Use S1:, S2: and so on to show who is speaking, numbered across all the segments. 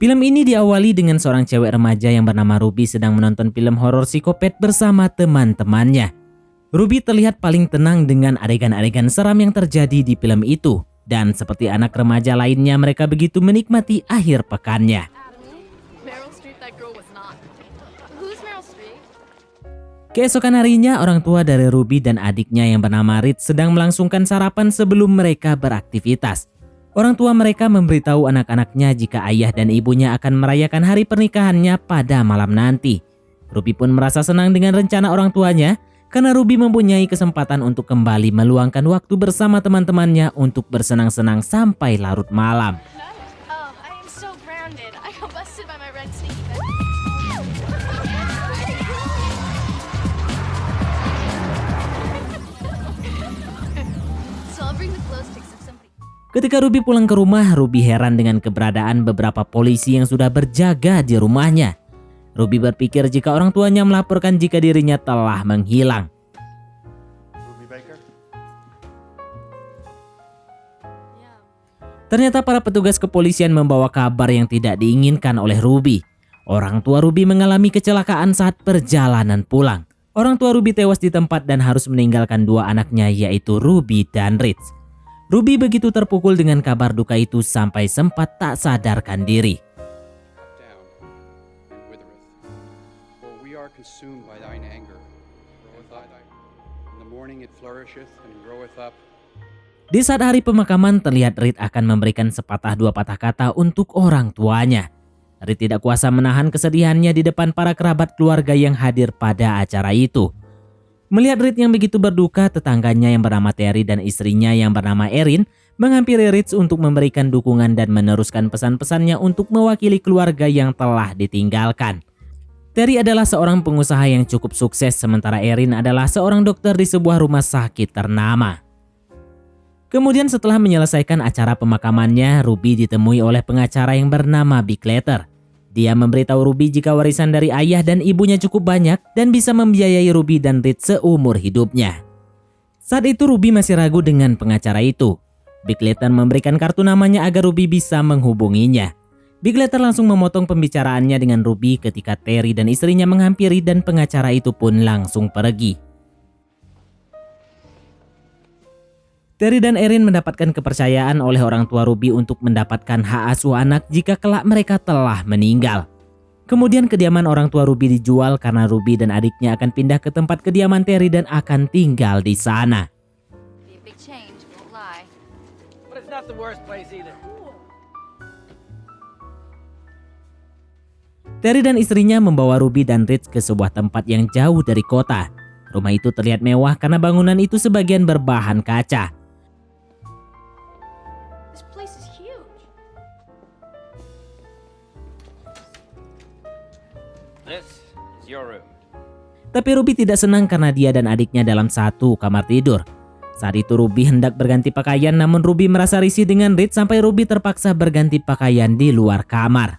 S1: Film ini diawali dengan seorang cewek remaja yang bernama Ruby sedang menonton film horor psikopat bersama teman-temannya. Ruby terlihat paling tenang dengan adegan-adegan seram yang terjadi di film itu. Dan seperti anak remaja lainnya, mereka begitu menikmati akhir pekannya. Keesokan harinya, orang tua dari Ruby dan adiknya yang bernama Reed sedang melangsungkan sarapan sebelum mereka beraktivitas. Orang tua mereka memberitahu anak-anaknya jika ayah dan ibunya akan merayakan hari pernikahannya pada malam nanti. Ruby pun merasa senang dengan rencana orang tuanya karena Ruby mempunyai kesempatan untuk kembali meluangkan waktu bersama teman-temannya untuk bersenang-senang sampai larut malam. Ketika Ruby pulang ke rumah, Ruby heran dengan keberadaan beberapa polisi yang sudah berjaga di rumahnya. Ruby berpikir jika orang tuanya melaporkan jika dirinya telah menghilang. Ternyata para petugas kepolisian membawa kabar yang tidak diinginkan oleh Ruby. Orang tua Ruby mengalami kecelakaan saat perjalanan pulang. Orang tua Ruby tewas di tempat dan harus meninggalkan dua anaknya, yaitu Ruby dan Reed. Ruby begitu terpukul dengan kabar duka itu sampai sempat tak sadarkan diri. Di saat hari pemakaman, terlihat Reed akan memberikan sepatah dua patah kata untuk orang tuanya. Reed tidak kuasa menahan kesedihannya di depan para kerabat keluarga yang hadir pada acara itu. Melihat Reed yang begitu berduka, tetangganya yang bernama Terry dan istrinya yang bernama Erin menghampiri Reed untuk memberikan dukungan dan meneruskan pesan-pesannya untuk mewakili keluarga yang telah ditinggalkan. Terry adalah seorang pengusaha yang cukup sukses, sementara Erin adalah seorang dokter di sebuah rumah sakit ternama. Kemudian setelah menyelesaikan acara pemakamannya, Ruby ditemui oleh pengacara yang bernama Big Letter. Dia memberitahu Ruby jika warisan dari ayah dan ibunya cukup banyak dan bisa membiayai Ruby dan Reed seumur hidupnya. Saat itu Ruby masih ragu dengan pengacara itu. Big Letter memberikan kartu namanya agar Ruby bisa menghubunginya. Big Letter langsung memotong pembicaraannya dengan Ruby ketika Terry dan istrinya menghampiri dan pengacara itu pun langsung pergi. Terry dan Erin mendapatkan kepercayaan oleh orang tua Ruby untuk mendapatkan hak asuh anak jika kelak mereka telah meninggal. Kemudian kediaman orang tua Ruby dijual karena Ruby dan adiknya akan pindah ke tempat kediaman Terry dan akan tinggal di sana. Terry dan istrinya membawa Ruby dan Reed ke sebuah tempat yang jauh dari kota. Rumah itu terlihat mewah karena bangunan itu sebagian berbahan kaca. Tapi Ruby tidak senang karena dia dan adiknya dalam satu kamar tidur. Saat itu Ruby hendak berganti pakaian, namun Ruby merasa risih dengan Reed sampai Ruby terpaksa berganti pakaian di luar kamar.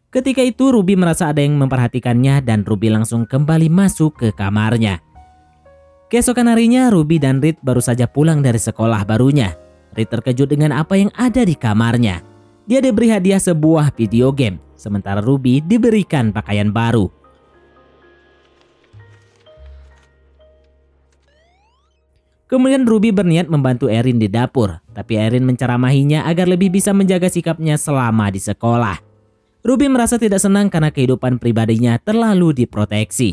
S1: Ketika itu Ruby merasa ada yang memperhatikannya dan Ruby langsung kembali masuk ke kamarnya. Keesokan harinya Ruby dan Reed baru saja pulang dari sekolah barunya. Reed terkejut dengan apa yang ada di kamarnya. Dia diberi hadiah sebuah video game, sementara Ruby diberikan pakaian baru. Kemudian Ruby berniat membantu Erin di dapur, tapi Erin menceramahinya agar lebih bisa menjaga sikapnya selama di sekolah. Ruby merasa tidak senang karena kehidupan pribadinya terlalu diproteksi.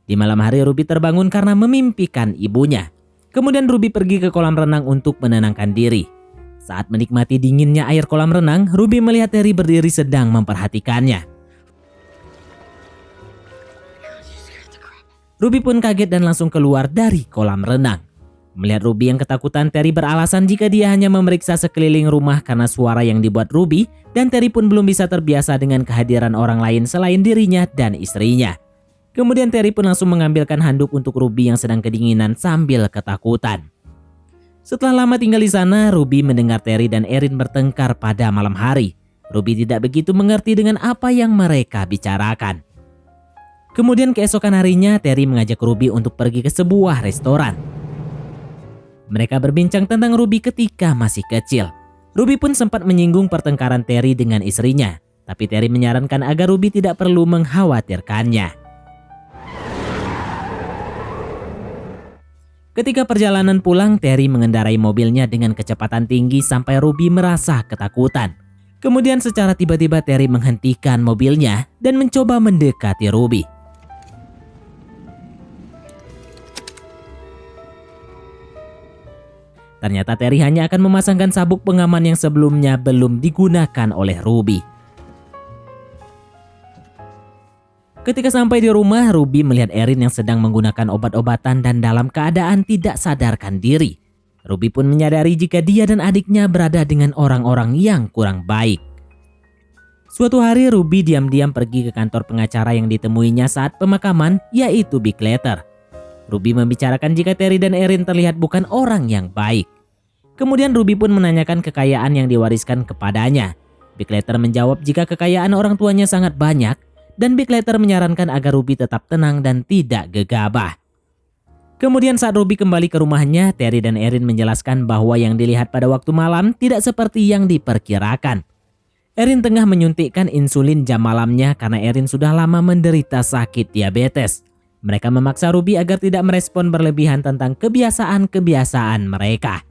S1: Di malam hari Ruby terbangun karena memimpikan ibunya. Kemudian Ruby pergi ke kolam renang untuk menenangkan diri. Saat menikmati dinginnya air kolam renang, Ruby melihat Terry berdiri sedang memperhatikannya. Ruby pun kaget dan langsung keluar dari kolam renang. Melihat Ruby yang ketakutan, Terry beralasan jika dia hanya memeriksa sekeliling rumah karena suara yang dibuat Ruby, dan Terry pun belum bisa terbiasa dengan kehadiran orang lain selain dirinya dan istrinya. Kemudian Terry pun langsung mengambilkan handuk untuk Ruby yang sedang kedinginan sambil ketakutan. Setelah lama tinggal di sana, Ruby mendengar Terry dan Erin bertengkar pada malam hari. Ruby tidak begitu mengerti dengan apa yang mereka bicarakan. Kemudian keesokan harinya, Terry mengajak Ruby untuk pergi ke sebuah restoran. Mereka berbincang tentang Ruby ketika masih kecil. Ruby pun sempat menyinggung pertengkaran Terry dengan istrinya, tapi Terry menyarankan agar Ruby tidak perlu mengkhawatirkannya. Ketika perjalanan pulang, Terry mengendarai mobilnya dengan kecepatan tinggi sampai Ruby merasa ketakutan. Kemudian secara tiba-tiba Terry menghentikan mobilnya dan mencoba mendekati Ruby. Ternyata Terry hanya akan memasangkan sabuk pengaman yang sebelumnya belum digunakan oleh Ruby. Ketika sampai di rumah, Ruby melihat Erin yang sedang menggunakan obat-obatan dan dalam keadaan tidak sadarkan diri. Ruby pun menyadari jika dia dan adiknya berada dengan orang-orang yang kurang baik. Suatu hari Ruby diam-diam pergi ke kantor pengacara yang ditemuinya saat pemakaman, yaitu Big Letter. Ruby membicarakan jika Terry dan Erin terlihat bukan orang yang baik. Kemudian Ruby pun menanyakan kekayaan yang diwariskan kepadanya. Big Letter menjawab jika kekayaan orang tuanya sangat banyak, dan Big Letter menyarankan agar Ruby tetap tenang dan tidak gegabah. Kemudian saat Ruby kembali ke rumahnya, Terry dan Erin menjelaskan bahwa yang dilihat pada waktu malam tidak seperti yang diperkirakan. Erin tengah menyuntikkan insulin jam malamnya karena Erin sudah lama menderita sakit diabetes. Mereka memaksa Ruby agar tidak merespon berlebihan tentang kebiasaan-kebiasaan mereka.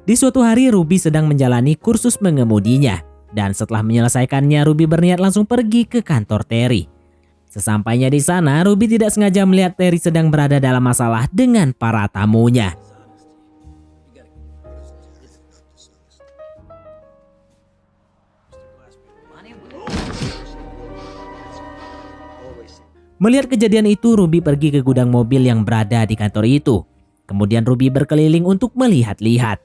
S1: Di suatu hari Ruby sedang menjalani kursus mengemudinya, dan setelah menyelesaikannya Ruby berniat langsung pergi ke kantor Terry. Sesampainya di sana, Ruby tidak sengaja melihat Terry sedang berada dalam masalah dengan para tamunya. Melihat kejadian itu, Ruby pergi ke gudang mobil yang berada di kantor itu. Kemudian Ruby berkeliling untuk melihat-lihat.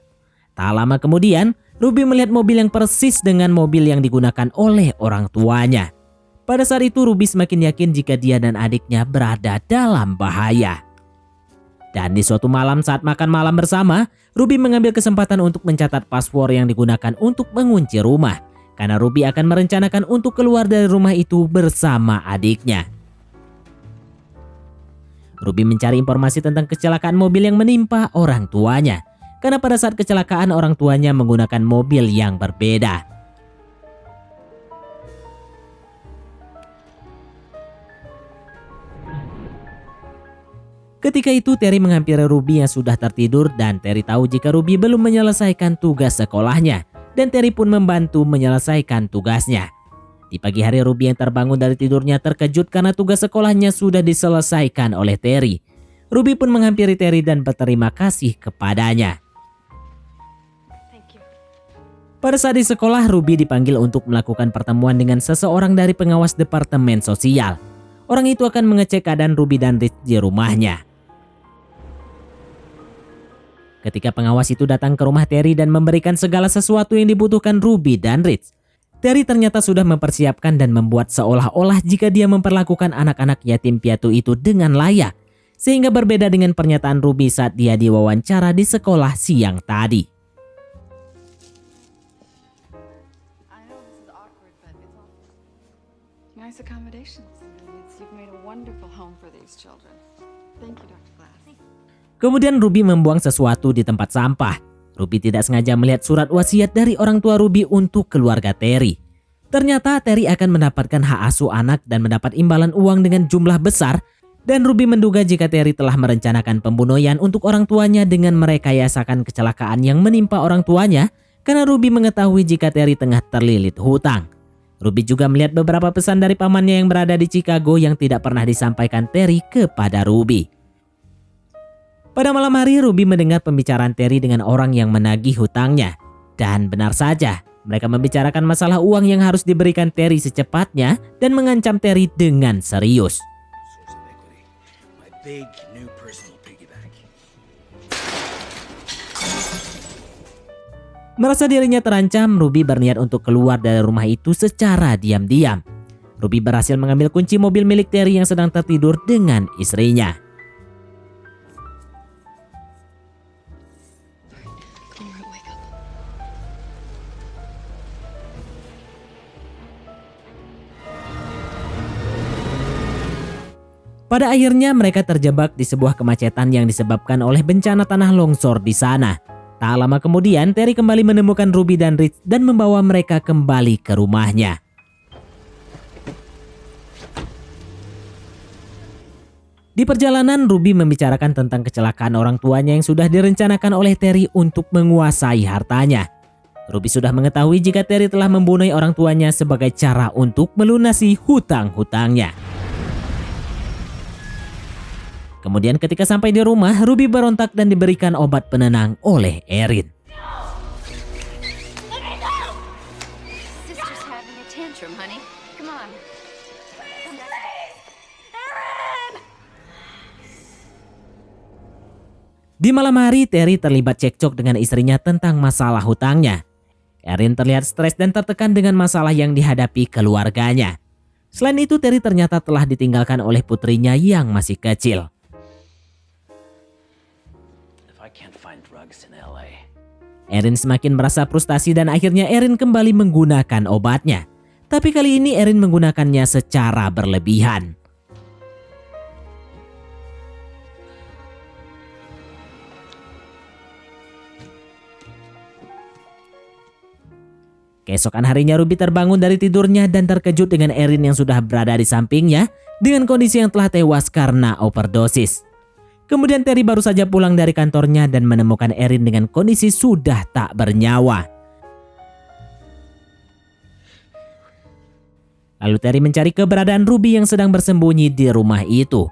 S1: Tak lama kemudian, Ruby melihat mobil yang persis dengan mobil yang digunakan oleh orang tuanya. Pada saat itu Ruby semakin yakin jika dia dan adiknya berada dalam bahaya. Dan di suatu malam saat makan malam bersama, Ruby mengambil kesempatan untuk mencatat password yang digunakan untuk mengunci rumah. Karena Ruby akan merencanakan untuk keluar dari rumah itu bersama adiknya. Ruby mencari informasi tentang kecelakaan mobil yang menimpa orang tuanya. Karena pada saat kecelakaan orang tuanya menggunakan mobil yang berbeda. Ketika itu Terry menghampiri Ruby yang sudah tertidur dan Terry tahu jika Ruby belum menyelesaikan tugas sekolahnya. Dan Terry pun membantu menyelesaikan tugasnya. Di pagi hari Ruby yang terbangun dari tidurnya terkejut karena tugas sekolahnya sudah diselesaikan oleh Terry. Ruby pun menghampiri Terry dan berterima kasih kepadanya. Pada saat di sekolah, Ruby dipanggil untuk melakukan pertemuan dengan seseorang dari pengawas departemen sosial. Orang itu akan mengecek keadaan Ruby dan Rich di rumahnya. Ketika pengawas itu datang ke rumah Terry dan memberikan segala sesuatu yang dibutuhkan Ruby dan Rich, Terry ternyata sudah mempersiapkan dan membuat seolah-olah jika dia memperlakukan anak-anak yatim piatu itu dengan layak, sehingga berbeda dengan pernyataan Ruby saat dia diwawancara di sekolah siang tadi.
S2: Nice accommodations. You've made a wonderful home for these children. Thank you, Dr. Glass.
S1: Kemudian Ruby membuang sesuatu di tempat sampah. Ruby tidak sengaja melihat surat wasiat dari orang tua Ruby untuk keluarga Terry. Ternyata Terry akan mendapatkan hak asuh anak dan mendapat imbalan uang dengan jumlah besar. Dan Ruby menduga jika Terry telah merencanakan pembunuhan untuk orang tuanya dengan merekayasakan kecelakaan yang menimpa orang tuanya. Karena Ruby mengetahui jika Terry tengah terlilit hutang. Ruby juga melihat beberapa pesan dari pamannya yang berada di Chicago yang tidak pernah disampaikan Terry kepada Ruby. Pada malam hari, Ruby mendengar pembicaraan Terry dengan orang yang menagih hutangnya. Dan benar saja, mereka membicarakan masalah uang yang harus diberikan Terry secepatnya dan mengancam Terry dengan serius. Merasa dirinya terancam, Ruby berniat untuk keluar dari rumah itu secara diam-diam. Ruby berhasil mengambil kunci mobil milik Terry yang sedang tertidur dengan istrinya. Pada akhirnya mereka terjebak di sebuah kemacetan yang disebabkan oleh bencana tanah longsor di sana. Tak lama kemudian, Terry kembali menemukan Ruby dan Rich dan membawa mereka kembali ke rumahnya. Di perjalanan, Ruby membicarakan tentang kecelakaan orang tuanya yang sudah direncanakan oleh Terry untuk menguasai hartanya. Ruby sudah mengetahui jika Terry telah membunuh orang tuanya sebagai cara untuk melunasi hutang-hutangnya. Kemudian ketika sampai di rumah, Ruby berontak dan diberikan obat penenang oleh Erin.
S3: Sister's having a tantrum, honey. Come on.
S1: Di malam hari, Terry terlibat cekcok dengan istrinya tentang masalah hutangnya. Erin terlihat stres dan tertekan dengan masalah yang dihadapi keluarganya. Selain itu, Terry ternyata telah ditinggalkan oleh putrinya yang masih kecil. Erin semakin merasa frustasi dan akhirnya Erin kembali menggunakan obatnya. Tapi kali ini Erin menggunakannya secara berlebihan. Keesokan harinya Ruby terbangun dari tidurnya dan terkejut dengan Erin yang sudah berada di sampingnya dengan kondisi yang telah tewas karena overdosis. Kemudian Terry baru saja pulang dari kantornya dan menemukan Erin dengan kondisi sudah tak bernyawa. Lalu Terry mencari keberadaan Ruby yang sedang bersembunyi di rumah itu.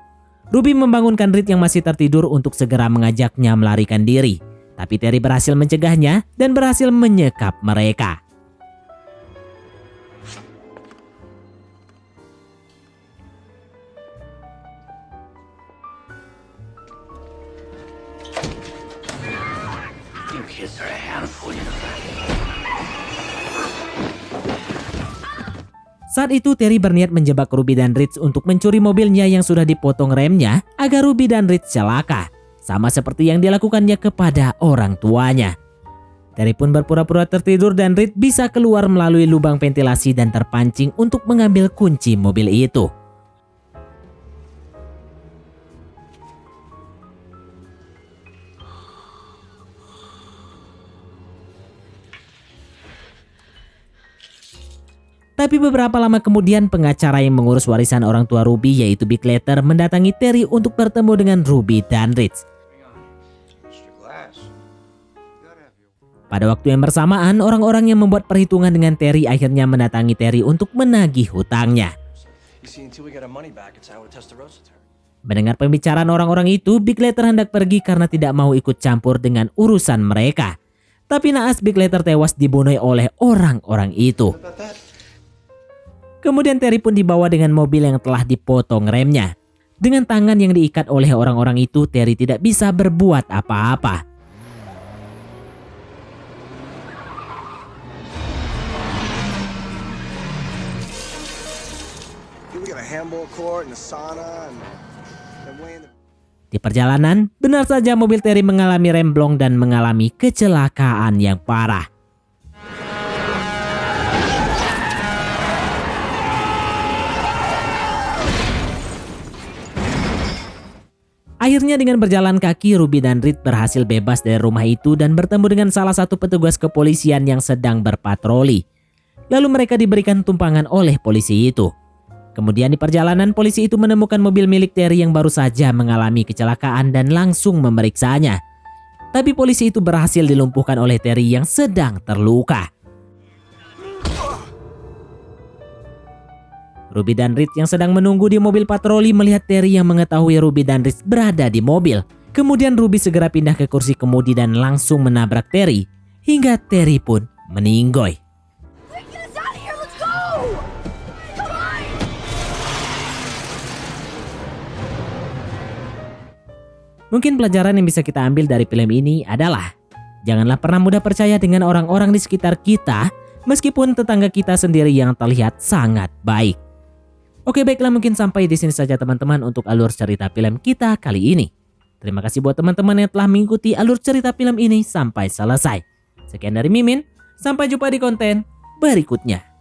S1: Ruby membangunkan Reed yang masih tertidur untuk segera mengajaknya melarikan diri. Tapi Terry berhasil mencegahnya dan berhasil menyekap mereka. Saat itu Terry berniat menjebak Ruby dan Rich untuk mencuri mobilnya yang sudah dipotong remnya agar Ruby dan Rich celaka, sama seperti yang dilakukannya kepada orang tuanya. Terry pun berpura-pura tertidur dan Rich bisa keluar melalui lubang ventilasi dan terpancing untuk mengambil kunci mobil itu. Tapi beberapa lama kemudian pengacara yang mengurus warisan orang tua Ruby yaitu Big Letter mendatangi Terry untuk bertemu dengan Ruby dan Rich. Pada waktu yang bersamaan, orang-orang yang membuat perhitungan dengan Terry akhirnya mendatangi Terry untuk menagih hutangnya. Mendengar pembicaraan orang-orang itu, Big Letter hendak pergi karena tidak mau ikut campur dengan urusan mereka. Tapi naas Big Letter tewas dibunuh oleh orang-orang itu. Kemudian Terry pun dibawa dengan mobil yang telah dipotong remnya. Dengan tangan yang diikat oleh orang-orang itu, Terry tidak bisa berbuat apa-apa. Di perjalanan, benar saja mobil Terry mengalami remblong dan mengalami kecelakaan yang parah. Akhirnya dengan berjalan kaki, Ruby dan Reed berhasil bebas dari rumah itu dan bertemu dengan salah satu petugas kepolisian yang sedang berpatroli. Lalu mereka diberikan tumpangan oleh polisi itu. Kemudian di perjalanan, polisi itu menemukan mobil milik Terry yang baru saja mengalami kecelakaan dan langsung memeriksanya. Tapi polisi itu berhasil dilumpuhkan oleh Terry yang sedang terluka. Ruby dan Reed yang sedang menunggu di mobil patroli melihat Terry yang mengetahui Ruby dan Reed berada di mobil. Kemudian Ruby segera pindah ke kursi kemudi dan langsung menabrak Terry, hingga Terry pun meninggoy. Mungkin pelajaran yang bisa kita ambil dari film ini adalah janganlah pernah mudah percaya dengan orang-orang di sekitar kita, meskipun tetangga kita sendiri yang terlihat sangat baik. Oke, baiklah, mungkin sampai di sini saja teman-teman untuk alur cerita film kita kali ini. Terima kasih buat teman-teman yang telah mengikuti alur cerita film ini sampai selesai. Sekian dari Mimin, sampai jumpa di konten berikutnya.